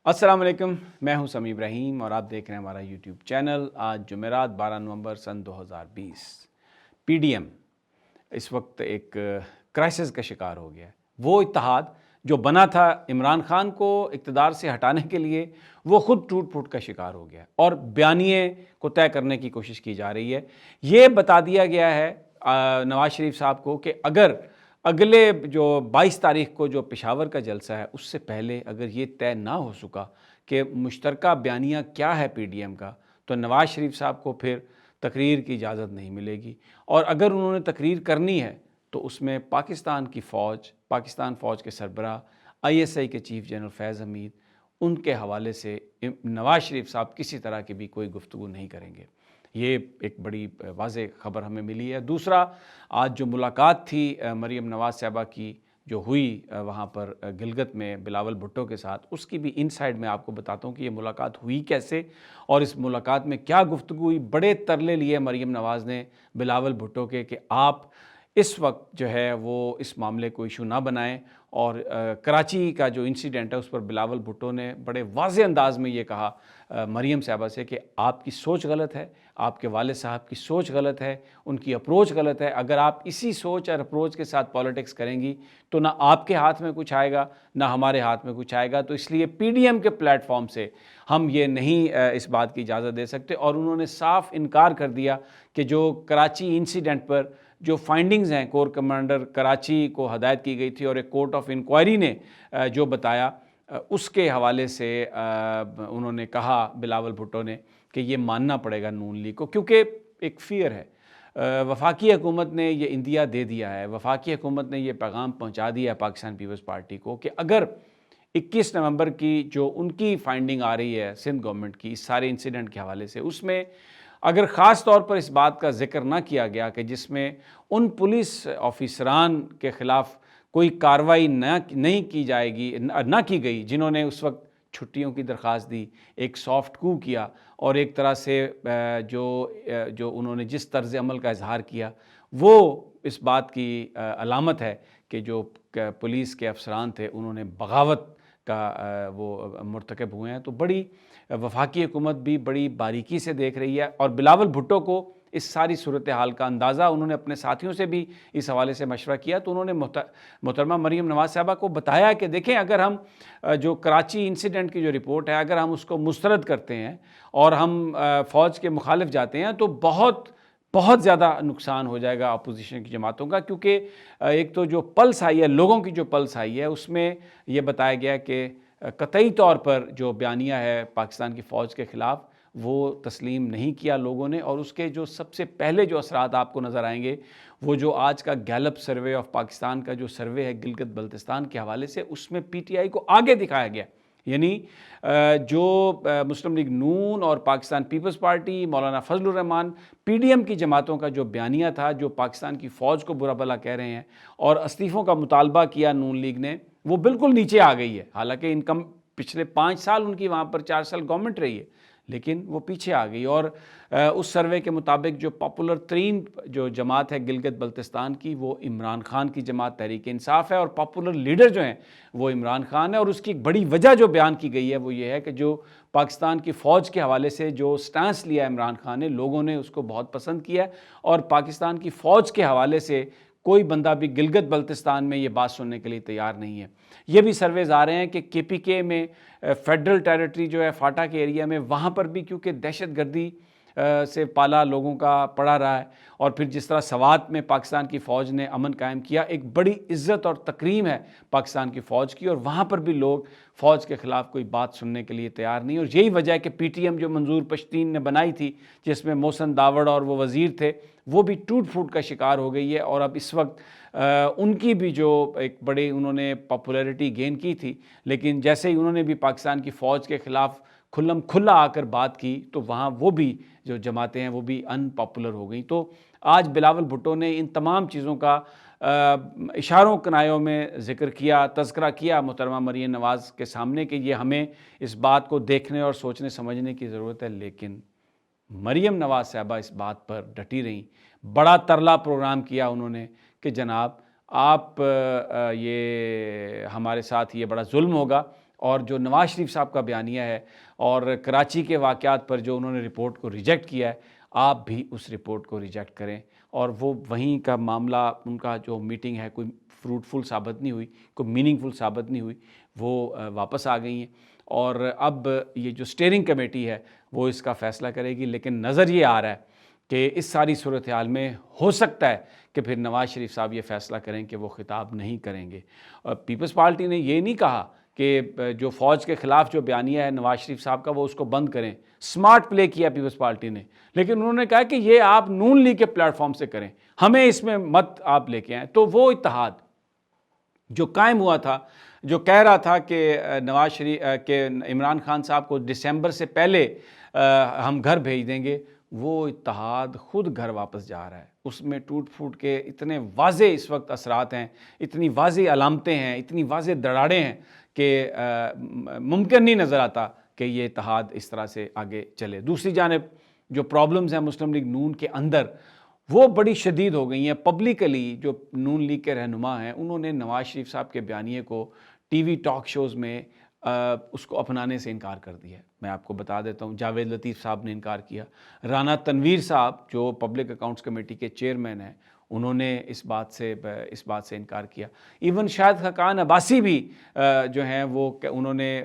السلام علیکم، میں ہوں سمیع ابراہیم اور آپ دیکھ رہے ہیں ہمارا یوٹیوب چینل۔ آج جمعرات 12 نومبر سن 2020۔ پی ڈی ایم اس وقت ایک کرائسس کا شکار ہو گیا ہے۔ وہ اتحاد جو بنا تھا عمران خان کو اقتدار سے ہٹانے کے لیے، وہ خود ٹوٹ پھوٹ کا شکار ہو گیا ہے اور بیانیے کو طے کرنے کی کوشش کی جا رہی ہے۔ یہ بتا دیا گیا ہے نواز شریف صاحب کو کہ اگر اگلے جو 22 تاریخ کو جو پشاور کا جلسہ ہے اس سے پہلے اگر یہ طے نہ ہو سکا کہ مشترکہ بیانیہ کیا ہے پی ڈی ایم کا، تو نواز شریف صاحب کو پھر تقریر کی اجازت نہیں ملے گی، اور اگر انہوں نے تقریر کرنی ہے تو اس میں پاکستان کی فوج، پاکستان فوج کے سربراہ، آئی ایس آئی کے چیف جنرل فیض حمید، ان کے حوالے سے نواز شریف صاحب کسی طرح کی بھی کوئی گفتگو نہیں کریں گے۔ یہ ایک بڑی واضح خبر ہمیں ملی ہے۔ دوسرا، آج جو ملاقات تھی مریم نواز صاحبہ کی جو ہوئی وہاں پر گلگت میں بلاول بھٹو کے ساتھ، اس کی بھی انسائیڈ میں آپ کو بتاتا ہوں کہ یہ ملاقات ہوئی کیسے اور اس ملاقات میں کیا گفتگو ہوئی۔ بڑے ترلے لیے مریم نواز نے بلاول بھٹو کے کہ آپ اس وقت جو ہے وہ اس معاملے کو ایشو نہ بنائیں، اور کراچی کا جو انسیڈنٹ ہے اس پر بلاول بھٹو نے بڑے واضح انداز میں یہ کہا مریم صاحبہ سے کہ آپ کی سوچ غلط ہے، آپ کے والد صاحب کی سوچ غلط ہے، ان کی اپروچ غلط ہے۔ اگر آپ اسی سوچ اور اپروچ کے ساتھ پالیٹکس کریں گی تو نہ آپ کے ہاتھ میں کچھ آئے گا نہ ہمارے ہاتھ میں کچھ آئے گا، تو اس لیے پی ڈی ایم کے پلیٹ فارم سے ہم یہ نہیں اس بات کی اجازت دے سکتے۔ اور انہوں نے صاف انکار کر دیا کہ جو کراچی انسیڈنٹ پر جو فائنڈنگز ہیں، کور کمانڈر کراچی کو ہدایت کی گئی تھی اور ایک کورٹ آف انکوائری نے جو بتایا، اس کے حوالے سے انہوں نے کہا بلاول بھٹو نے کہ یہ ماننا پڑے گا نون لیگ کو، کیونکہ ایک فیئر ہے۔ وفاقی حکومت نے یہ اندیا دے دیا ہے، وفاقی حکومت نے یہ پیغام پہنچا دیا ہے پاکستان پیپلز پارٹی کو کہ اگر 21 نومبر کی جو ان کی فائنڈنگ آ رہی ہے سندھ گورنمنٹ کی اس سارے انسیڈنٹ کے حوالے سے، اس میں اگر خاص طور پر اس بات کا ذکر نہ کیا گیا کہ جس میں ان پولیس آفیسران کے خلاف کوئی کارروائی نہیں کی جائے گی، نہ کی گئی جنہوں نے اس وقت چھٹیوں کی درخواست دی، ایک سافٹ کو کیا، اور ایک طرح سے جو انہوں نے جس طرز عمل کا اظہار کیا، وہ اس بات کی علامت ہے کہ جو پولیس کے افسران تھے انہوں نے بغاوت کا وہ مرتکب ہوئے ہیں۔ تو بڑی وفاقی حکومت بھی بڑی باریکی سے دیکھ رہی ہے، اور بلاول بھٹو کو اس ساری صورتحال کا اندازہ انہوں نے اپنے ساتھیوں سے بھی اس حوالے سے مشورہ کیا، تو انہوں نے محترمہ مریم نواز صاحبہ کو بتایا کہ دیکھیں، اگر ہم جو کراچی انسیڈنٹ کی جو رپورٹ ہے اگر ہم اس کو مسترد کرتے ہیں اور ہم فوج کے مخالف جاتے ہیں تو بہت بہت زیادہ نقصان ہو جائے گا اپوزیشن کی جماعتوں کا، کیونکہ ایک تو جو پلس آئی ہے، لوگوں کی جو پلس آئی ہے، اس میں یہ بتایا گیا کہ قطعی طور پر جو بیانیہ ہے پاکستان کی فوج کے خلاف وہ تسلیم نہیں کیا لوگوں نے، اور اس کے جو سب سے پہلے جو اثرات آپ کو نظر آئیں گے وہ جو آج کا گیلپ سروے آف پاکستان کا جو سروے ہے گلگت بلتستان کے حوالے سے، اس میں پی ٹی آئی کو آگے دکھایا گیا، یعنی جو مسلم لیگ نون اور پاکستان پیپلز پارٹی، مولانا فضل الرحمان، پی ڈی ایم کی جماعتوں کا جو بیانیہ تھا جو پاکستان کی فوج کو برا بھلا کہہ رہے ہیں اور استعفوں کا مطالبہ کیا نون لیگ نے، وہ بالکل نیچے آ گئی ہے۔ حالانکہ انکم پچھلے 5 سال ان کی وہاں پر 4 سال گورنمنٹ رہی ہے، لیکن وہ پیچھے آ گئی۔ اور اس سروے کے مطابق جو پاپولر ترین جو جماعت ہے گلگت بلتستان کی، وہ عمران خان کی جماعت تحریک انصاف ہے، اور پاپولر لیڈر جو ہیں وہ عمران خان ہے۔ اور اس کی ایک بڑی وجہ جو بیان کی گئی ہے وہ یہ ہے کہ جو پاکستان کی فوج کے حوالے سے جو سٹانس لیا عمران خان نے، لوگوں نے اس کو بہت پسند کیا ہے، اور پاکستان کی فوج کے حوالے سے کوئی بندہ بھی گلگت بلتستان میں یہ بات سننے کے لیے تیار نہیں ہے۔ یہ بھی سرویز آ رہے ہیں کہ کے پی کے میں فیڈرل ٹیریٹری جو ہے فاٹا کے ایریا میں، وہاں پر بھی کیونکہ دہشت گردی سے پالا لوگوں کا پڑا رہا ہے، اور پھر جس طرح سوات میں پاکستان کی فوج نے امن قائم کیا، ایک بڑی عزت اور تکریم ہے پاکستان کی فوج کی، اور وہاں پر بھی لوگ فوج کے خلاف کوئی بات سننے کے لیے تیار نہیں۔ اور یہی وجہ ہے کہ پی ٹی ایم جو منظور پشتین نے بنائی تھی، جس میں محسن داوڑ اور وہ وزیر تھے، وہ بھی ٹوٹ پھوٹ کا شکار ہو گئی ہے، اور اب اس وقت ان کی بھی جو ایک بڑی انہوں نے پاپولیرٹی گین کی تھی، لیکن جیسے ہی انہوں نے بھی پاکستان کی فوج کے خلاف کھلم کھلا آ کر بات کی تو وہاں وہ بھی جو جماعتیں ہیں وہ بھی ان پاپولر ہو گئیں۔ تو آج بلاول بھٹو نے ان تمام چیزوں کا اشاروں کنایوں میں ذکر کیا، تذکرہ کیا محترمہ مریم نواز کے سامنے کہ یہ ہمیں اس بات کو دیکھنے اور سوچنے سمجھنے کی ضرورت ہے، لیکن مریم نواز صاحبہ اس بات پر ڈٹی رہیں۔ بڑا ترلا پروگرام کیا انہوں نے کہ جناب آپ یہ ہمارے ساتھ یہ بڑا ظلم ہوگا اور جو نواز شریف صاحب کا بیانیہ ہے اور کراچی کے واقعات پر جو انہوں نے رپورٹ کو ریجیکٹ کیا ہے، آپ بھی اس رپورٹ کو ریجیکٹ کریں. اور وہ وہیں کا معاملہ، ان کا جو میٹنگ ہے کوئی فروٹفل ثابت نہیں ہوئی، کوئی میننگ فل ثابت نہیں ہوئی، وہ واپس آ گئی ہیں. اور اب یہ جو اسٹیئرنگ کمیٹی ہے وہ اس کا فیصلہ کرے گی. لیکن نظر یہ آ رہا ہے کہ اس ساری صورتحال میں ہو سکتا ہے کہ پھر نواز شریف صاحب یہ فیصلہ کریں کہ وہ خطاب نہیں کریں گے. پیپلز پارٹی نے یہ نہیں کہا کہ جو فوج کے خلاف جو بیانیہ ہے نواز شریف صاحب کا وہ اس کو بند کریں. سمارٹ پلے کیا پیپلز پارٹی نے، لیکن انہوں نے کہا کہ یہ آپ نون لیگ کے پلیٹ فارم سے کریں، ہمیں اس میں مت آپ لے کے آئیں. تو وہ اتحاد جو قائم ہوا تھا، جو کہہ رہا تھا کہ نواز شریف کہ عمران خان صاحب کو دسمبر سے پہلے ہم گھر بھیج دیں گے، وہ اتحاد خود گھر واپس جا رہا ہے. اس میں ٹوٹ پھوٹ کے اتنے واضح اس وقت اثرات ہیں، اتنی واضح علامتیں ہیں، اتنی واضح دراڑیں ہیں کہ ممکن نہیں نظر آتا کہ یہ اتحاد اس طرح سے آگے چلے. دوسری جانب جو پرابلمز ہیں مسلم لیگ نون کے اندر وہ بڑی شدید ہو گئی ہیں. پبلکلی جو نون لیگ کے رہنما ہیں انہوں نے نواز شریف صاحب کے بیانیے کو ٹی وی ٹاک شوز میں اس کو اپنانے سے انکار کر دیا ہے. میں آپ کو بتا دیتا ہوں، جاوید لطیف صاحب نے انکار کیا، رانا تنویر صاحب جو پبلک اکاؤنٹس کمیٹی کے چیئرمین ہیں انہوں نے اس بات سے انکار کیا. ایون شاہد خاقان عباسی بھی جو ہیں انہوں نے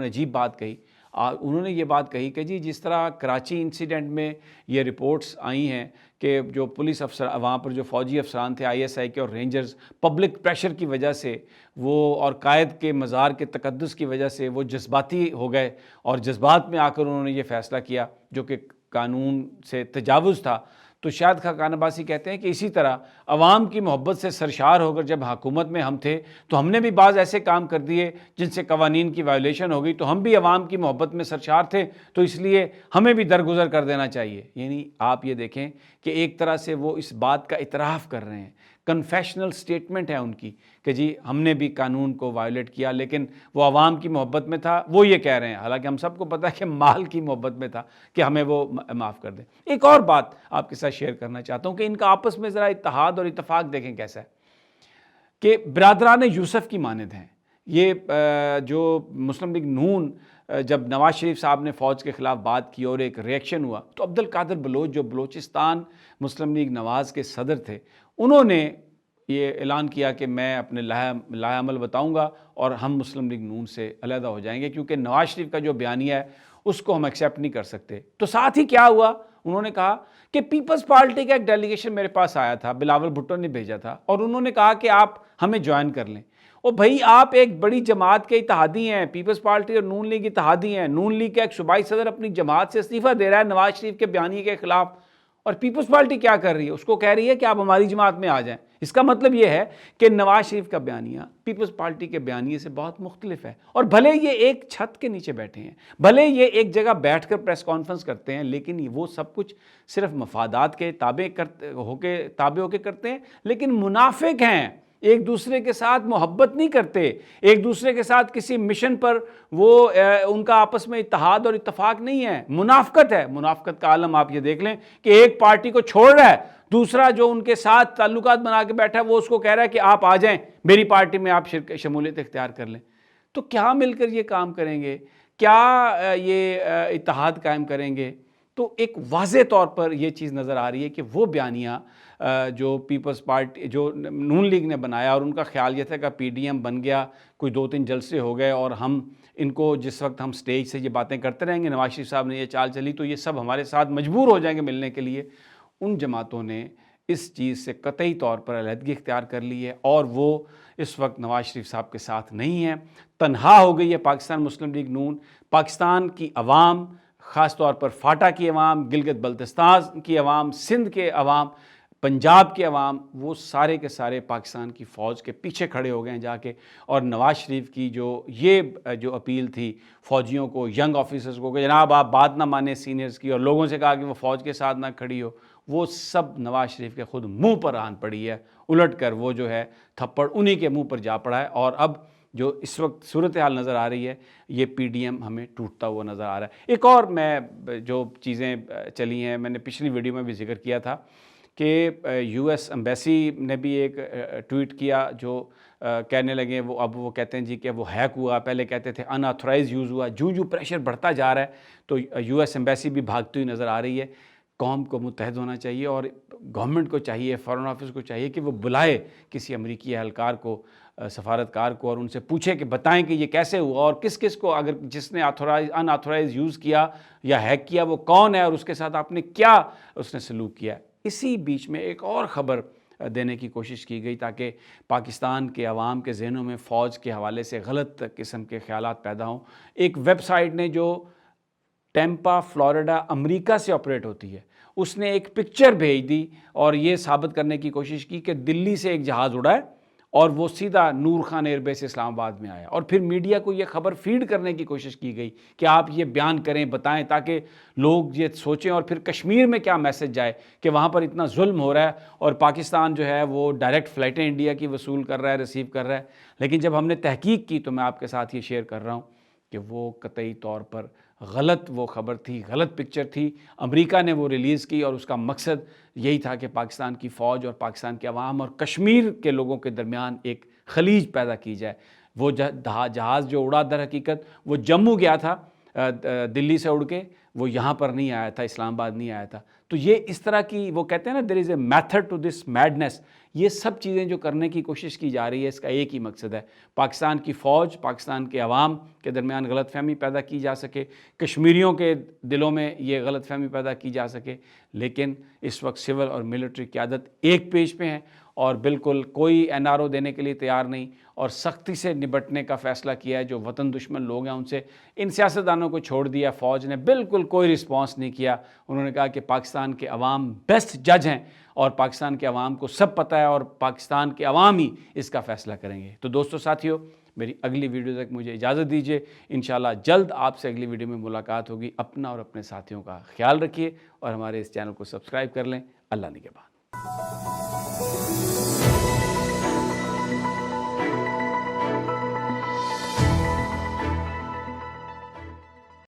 عجیب بات کہی. انہوں نے یہ بات کہی کہ جس طرح کراچی انسیڈنٹ میں یہ رپورٹس آئی ہیں کہ جو پولیس افسر وہاں پر جو فوجی افسران تھے آئی ایس آئی کے اور رینجرز، پبلک پریشر کی وجہ سے وہ اور قائد کے مزار کے تقدس کی وجہ سے وہ جذباتی ہو گئے اور جذبات میں آ کر انہوں نے یہ فیصلہ کیا جو کہ قانون سے تجاوز تھا. تو شاہد خاقان عباسی کہتے ہیں کہ اسی طرح عوام کی محبت سے سرشار ہو کر جب حکومت میں ہم تھے تو ہم نے بھی بعض ایسے کام کر دیے جن سے قوانین کی وائلیشن ہو گئی، تو ہم بھی عوام کی محبت میں سرشار تھے، تو اس لیے ہمیں بھی درگزر کر دینا چاہیے. یعنی آپ یہ دیکھیں کہ ایک طرح سے وہ اس بات کا اعتراف کر رہے ہیں، کنفیشنل سٹیٹمنٹ ہے ان کی کہ جی ہم نے بھی قانون کو وائلیٹ کیا، لیکن وہ عوام کی محبت میں تھا، وہ یہ کہہ رہے ہیں. حالانکہ ہم سب کو پتہ ہے کہ مال کی محبت میں تھا کہ ہمیں وہ معاف کر دیں. ایک اور بات آپ کے ساتھ شیئر کرنا چاہتا ہوں کہ ان کا آپس میں ذرا اتحاد اور اتفاق دیکھیں کیسا ہے کہ برادران یوسف کی مانند ہیں. یہ جو مسلم لیگ نون جب نواز شریف صاحب نے فوج کے خلاف بات کی اور ایک ریئیکشن ہوا تو عبد القادر بلوچ جو بلوچستان مسلم لیگ نواز کے صدر تھے انہوں نے یہ اعلان کیا کہ میں اپنے لاہ عمل بتاؤں گا اور ہم مسلم لیگ نون سے علیحدہ ہو جائیں گے کیونکہ نواز شریف کا جو بیانیہ ہے اس کو ہم ایکسیپٹ نہیں کر سکتے. تو ساتھ ہی کیا ہوا، انہوں نے کہا کہ پیپلز پارٹی کا ایک ڈیلیگیشن میرے پاس آیا تھا، بلاول بھٹو نے بھیجا تھا، اور انہوں نے کہا کہ آپ ہمیں جوائن کر لیں. اور بھائی آپ ایک بڑی جماعت کے اتحادی ہیں، پیپلز پارٹی اور نون لیگ اتحادی ہیں. نون لیگ کا ایک صوبائی صدر اپنی جماعت سے استعفیٰ دے رہا ہے نواز شریف کے بیانیے کے خلاف، اور پیپلز پارٹی کیا کر رہی ہے، اس کو کہہ رہی ہے کہ آپ ہماری جماعت میں آ جائیں. اس کا مطلب یہ ہے کہ نواز شریف کا بیانیہ پیپلز پارٹی کے بیانیے سے بہت مختلف ہے. اور بھلے یہ ایک چھت کے نیچے بیٹھے ہیں، بھلے یہ ایک جگہ بیٹھ کر پریس کانفرنس کرتے ہیں، لیکن وہ سب کچھ صرف مفادات کے تابع ہو کے کرتے ہیں، لیکن منافق ہیں، ایک دوسرے کے ساتھ محبت نہیں کرتے، ایک دوسرے کے ساتھ کسی مشن پر وہ ان کا آپس میں اتحاد اور اتفاق نہیں ہے، منافقت ہے. منافقت کا عالم آپ یہ دیکھ لیں کہ ایک پارٹی کو چھوڑ رہا ہے، دوسرا جو ان کے ساتھ تعلقات بنا کے بیٹھا ہے وہ اس کو کہہ رہا ہے کہ آپ آ جائیں میری پارٹی میں، آپ شمولیت اختیار کر لیں. تو کیا مل کر یہ کام کریں گے، کیا یہ اتحاد قائم کریں گے؟ تو ایک واضح طور پر یہ چیز نظر آ رہی ہے کہ وہ بیانیہ جو پیپلز پارٹی جو نون لیگ نے بنایا، اور ان کا خیال یہ تھا کہ پی ڈی ایم بن گیا، کوئی 2-3 جلسے ہو گئے اور ہم ان کو جس وقت ہم سٹیج سے یہ باتیں کرتے رہیں گے، نواز شریف صاحب نے یہ چال چلی تو یہ سب ہمارے ساتھ مجبور ہو جائیں گے ملنے کے لیے. ان جماعتوں نے اس چیز سے قطعی طور پر علیحدگی اختیار کر لی ہے اور وہ اس وقت نواز شریف صاحب کے ساتھ نہیں ہیں. تنہا ہو گئی ہے پاکستان مسلم لیگ نون. پاکستان کی عوام، خاص طور پر فاٹا کی عوام، گلگت بلتستان کی عوام، سندھ کے عوام، پنجاب کے عوام، وہ سارے کے سارے پاکستان کی فوج کے پیچھے کھڑے ہو گئے ہیں جا کے. اور نواز شریف کی جو اپیل تھی فوجیوں کو، ینگ آفیسرز کو کہ جناب آپ بات نہ مانیں سینئرز کی، اور لوگوں سے کہا کہ وہ فوج کے ساتھ نہ کھڑی ہو، وہ سب نواز شریف کے خود منہ پر آن پڑی ہے. الٹ کر وہ جو ہے تھپڑ انہی کے منہ پر جا پڑا ہے. اور اب جو اس وقت صورتحال نظر آ رہی ہے یہ پی ڈی ایم ہمیں ٹوٹتا ہوا نظر آ رہا ہے. ایک اور میں جو چیزیں چلی ہیں، میں نے پچھلی ویڈیو میں بھی ذکر کیا تھا کہ یو ایس ایمبیسی نے بھی ایک ٹویٹ کیا جو کہنے لگے وہ کہتے ہیں جی کہ وہ ہیک ہوا، پہلے کہتے تھے ان آتھورائز یوز ہوا، جو پریشر بڑھتا جا رہا ہے تو یو ایس ایمبیسی بھی بھاگتی ہوئی نظر آ رہی ہے۔ قوم کو متحد ہونا چاہیے اور گورنمنٹ کو چاہیے، فارن آفس کو چاہیے کہ وہ بلائے کسی امریکی اہلکار کو، سفارتکار کو، اور ان سے پوچھے کہ بتائیں کہ یہ کیسے ہوا اور کس کس کو، اگر جس نے ان آتھورائز یوز کیا یا ہیک کیا وہ کون ہے اور اس کے ساتھ آپ نے کیا اس نے سلوک کیا۔ اسی بیچ میں ایک اور خبر دینے کی کوشش کی گئی تاکہ پاکستان کے عوام کے ذہنوں میں فوج کے حوالے سے غلط قسم کے خیالات پیدا ہوں۔ ایک ویب سائٹ نے جو ٹیمپا فلوریڈا امریکہ سے آپریٹ ہوتی ہے، اس نے ایک پکچر بھیج دی اور یہ ثابت کرنے کی کوشش کی کہ دلی سے ایک جہاز اڑا ہے اور وہ سیدھا نور خان ایئر بیس اسلام آباد میں آیا، اور پھر میڈیا کو یہ خبر فیڈ کرنے کی کوشش کی گئی کہ آپ یہ بیان کریں، بتائیں، تاکہ لوگ یہ سوچیں اور پھر کشمیر میں کیا میسج جائے کہ وہاں پر اتنا ظلم ہو رہا ہے اور پاکستان جو ہے وہ ڈائریکٹ فلائٹیں انڈیا کی وصول کر رہا ہے، ریسیو کر رہا ہے۔ لیکن جب ہم نے تحقیق کی تو میں آپ کے ساتھ یہ شیئر کر رہا ہوں کہ وہ قطعی طور پر غلط وہ خبر تھی، غلط پکچر تھی۔ امریکہ نے وہ ریلیز کی اور اس کا مقصد یہی تھا کہ پاکستان کی فوج اور پاکستان کے عوام اور کشمیر کے لوگوں کے درمیان ایک خلیج پیدا کی جائے۔ وہ جہاز جو اڑا در حقیقت وہ جموں گیا تھا، دلی سے اڑ کے، وہ یہاں پر نہیں آیا تھا، اسلام آباد نہیں آیا تھا۔ تو یہ اس طرح کی، وہ کہتے ہیں نا there is a method to this madness, یہ سب چیزیں جو کرنے کی کوشش کی جا رہی ہے اس کا ایک ہی مقصد ہے، پاکستان کی فوج، پاکستان کے عوام کے درمیان غلط فہمی پیدا کی جا سکے، کشمیریوں کے دلوں میں یہ غلط فہمی پیدا کی جا سکے۔ لیکن اس وقت سول اور ملٹری قیادت ایک پیج پہ ہیں اور بالکل کوئی این آر او دینے کے لیے تیار نہیں، اور سختی سے نبٹنے کا فیصلہ کیا ہے۔ جو وطن دشمن لوگ ہیں ان سے، ان سیاستدانوں کو چھوڑ دیا، فوج نے بالکل کوئی رسپانس نہیں کیا۔ انہوں نے کہا کہ پاکستان کے عوام بیسٹ جج ہیں اور پاکستان کے عوام کو سب پتہ ہے اور پاکستان کے عوام ہی اس کا فیصلہ کریں گے۔ تو دوستو ساتھیو، میری اگلی ویڈیو تک مجھے اجازت دیجیے، انشاءاللہ جلد آپ سے اگلی ویڈیو میں ملاقات ہوگی۔ اپنا اور اپنے ساتھیوں کا خیال رکھیے اور ہمارے اس چینل کو سبسکرائب کر لیں۔ اللہ نگہبان۔